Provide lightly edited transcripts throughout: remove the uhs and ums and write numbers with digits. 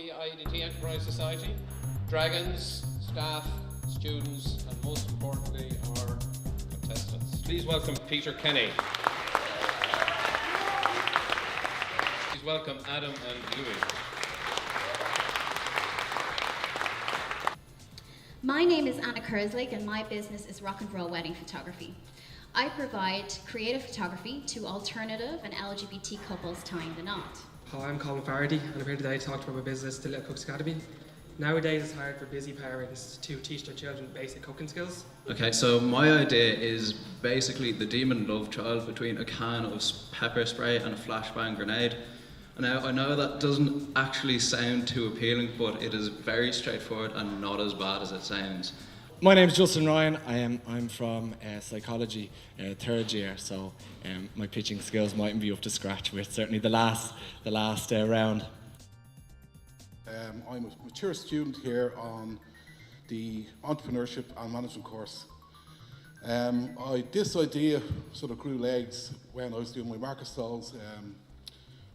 The IADT Enterprise Society, Dragons, staff, students, and most importantly, our contestants. Please welcome Peter Kenny. Please welcome Adam and Louis. My name is Anna Kerslig and my business is Rock and Roll Wedding Photography. I provide creative photography to alternative and LGBT couples tying the knot. Hi, I'm Colin Faraday and I'm here today to talk about my business, the Little Cooks Academy. Nowadays it's hard for busy parents to teach their children basic cooking skills. Okay, so my idea is basically the demon love child between a can of pepper spray and a flashbang grenade. Now, I know that doesn't actually sound too appealing, but it is very straightforward and not as bad as it sounds. My name is Justin Ryan. I'm from psychology, third year, so my pitching skills mightn't be up to scratch with certainly the last round. I'm a mature student here on the entrepreneurship and management course. This idea sort of grew legs when I was doing my market stalls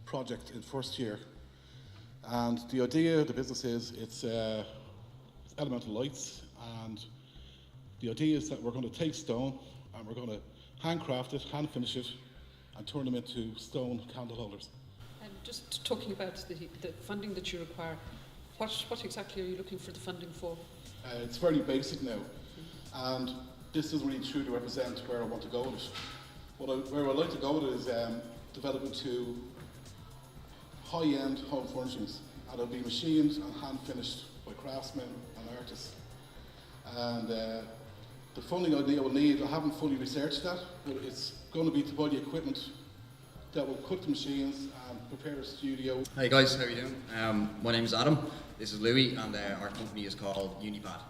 project in first year, and the idea of the business is it's elemental lights, and the idea is that we're going to take stone and we're going to handcraft it, hand finish it, and turn them into stone candle holders. And just talking about the funding that you require, what exactly are you looking for the funding for? It's very basic now, and this isn't really true to represent where I want to go with it. Where I'd like to go with it is develop into high-end home furnishings, and it'll be machined and hand finished by craftsmen and artists. And the funding idea will need, I haven't fully researched that, but it's going to be to buy the equipment that will cook the machines and prepare a studio. Hey guys, how are you doing? My name is Adam, this is Louis, and our company is called Unipad.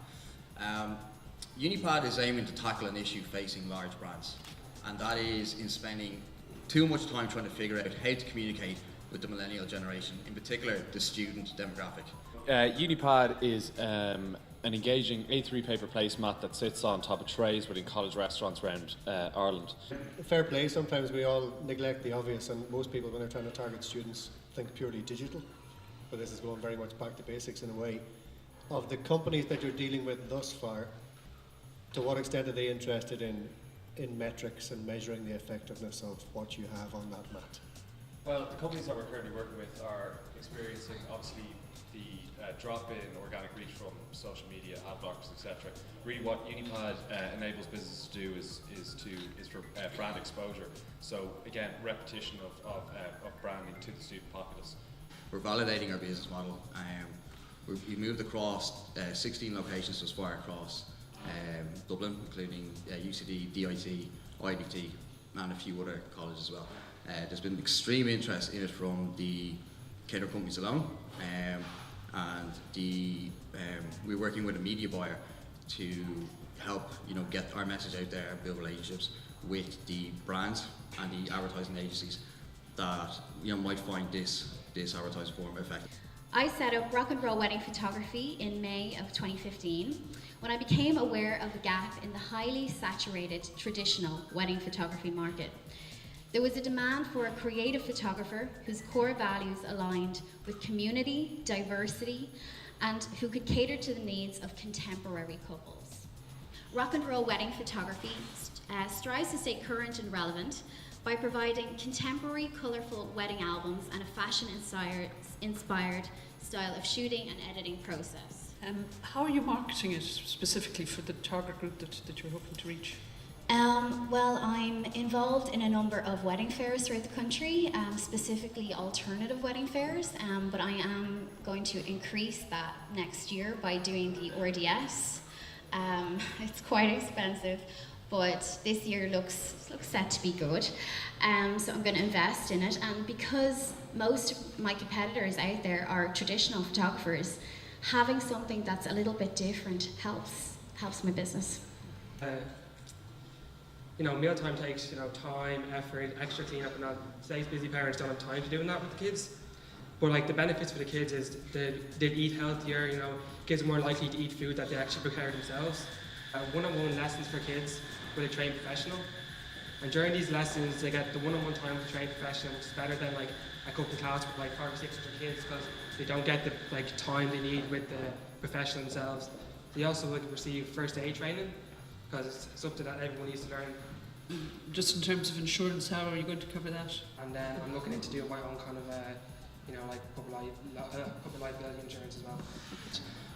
Unipad is aiming to tackle an issue facing large brands, and that is in spending too much time trying to figure out how to communicate with the millennial generation, in particular the student demographic. Unipad is an engaging A3 paper placemat that sits on top of trays within college restaurants around Ireland. Fair play, sometimes we all neglect the obvious, and most people when they're trying to target students think purely digital, but this is going very much back to basics in a way. Of the companies that you're dealing with thus far, to what extent are they interested in metrics and measuring the effectiveness of what you have on that mat? Well, the companies that we're currently working with are experiencing obviously the drop in organic reach from social media, ad blockers, etc. Really, what Unipad enables businesses to do is for brand exposure. So again, repetition of branding to the student populace. We're validating our business model. We moved across 16 locations thus far across Dublin, including UCD, DIT, IADT, and a few other colleges as well. There's been extreme interest in it from the caterer companies alone, and we're working with a media buyer to help get our message out there and build relationships with the brands and the advertising agencies that might find this advertising form effective. I set up Rock and Roll Wedding Photography in May of 2015 when I became aware of a gap in the highly saturated traditional wedding photography market. There was a demand for a creative photographer whose core values aligned with community, diversity, and who could cater to the needs of contemporary couples. Rock and Roll Wedding Photography strives to stay current and relevant by providing contemporary, colourful wedding albums and a fashion-inspired style of shooting and editing process. How are you marketing it specifically for the target group that you're hoping to reach? Well, I'm involved in a number of wedding fairs throughout the country, specifically alternative wedding fairs, but I am going to increase that next year by doing the RDS. It's quite expensive, but this year looks set to be good, so I'm going to invest in it. And because most of my competitors out there are traditional photographers, having something that's a little bit different helps my business. Mealtime takes time, effort, extra cleanup, and that. Today's busy parents don't have time to doing that with the kids. But the benefits for the kids is they'd eat healthier. Kids are more likely to eat food that they actually prepare themselves. One-on-one lessons for kids with a trained professional, and during these lessons they get the one-on-one time with a trained professional, which is better than a cooking class with like 500 or 600 kids because they don't get the like time they need with the profession themselves. They also would receive first aid training because it's something that everyone needs to learn. Just in terms of insurance, how are you going to cover that? And then I'm looking into doing my own kind of, like public liability insurance as well.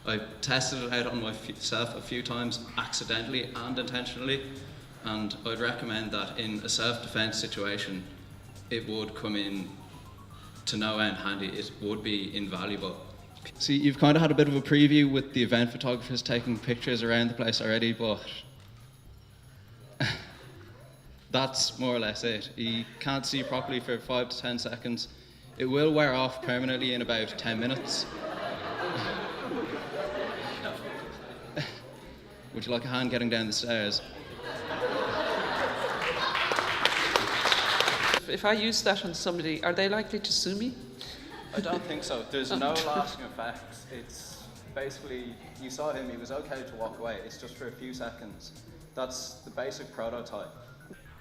I tested it out on myself a few times, accidentally and intentionally, and I'd recommend that in a self-defense situation, it would come in to no end handy. It would be invaluable. See, you've kind of had a bit of a preview with the event photographers taking pictures around the place already, but that's more or less it. You can't see properly for 5 to 10 seconds. It will wear off permanently in about 10 minutes. Would you like a hand getting down the stairs? If I use that on somebody, are they likely to sue me? I don't think so. There's no lasting effects. It's basically, you saw him, he was okay to walk away. It's just for a few seconds. That's the basic prototype.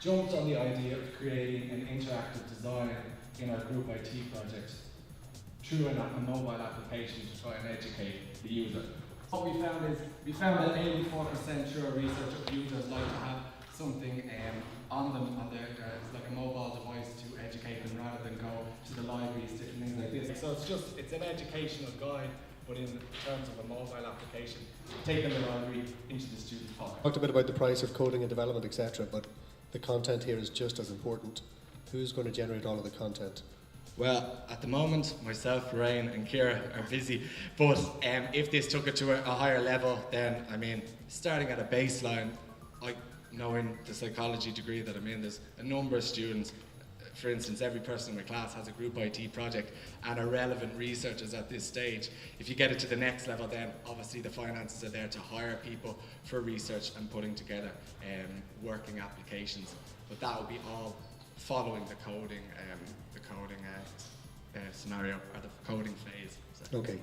Jumped on the idea of creating an interactive design in our group IT project through a mobile application to try and educate the user. What we found that 84% through our research of users like to have something on them, on their like a mobile device to educate them rather than go to the libraries, different things like this. So it's an educational guide, but in terms of a mobile application, taking the library into the student's pocket. Talked a bit about the price of coding and development, etc., but the content here is just as important. Who's going to generate all of the content? Well, at the moment, myself, Lorraine and Ciara are busy, but if this took it to a higher level, then, I mean, starting at a baseline, knowing the psychology degree that I'm in, there's a number of students, for instance, every person in my class has a group IT project and are relevant researchers at this stage. If you get it to the next level, then obviously the finances are there to hire people for research and putting together working applications. But that will be all following the coding scenario or the coding phase. So. Okay.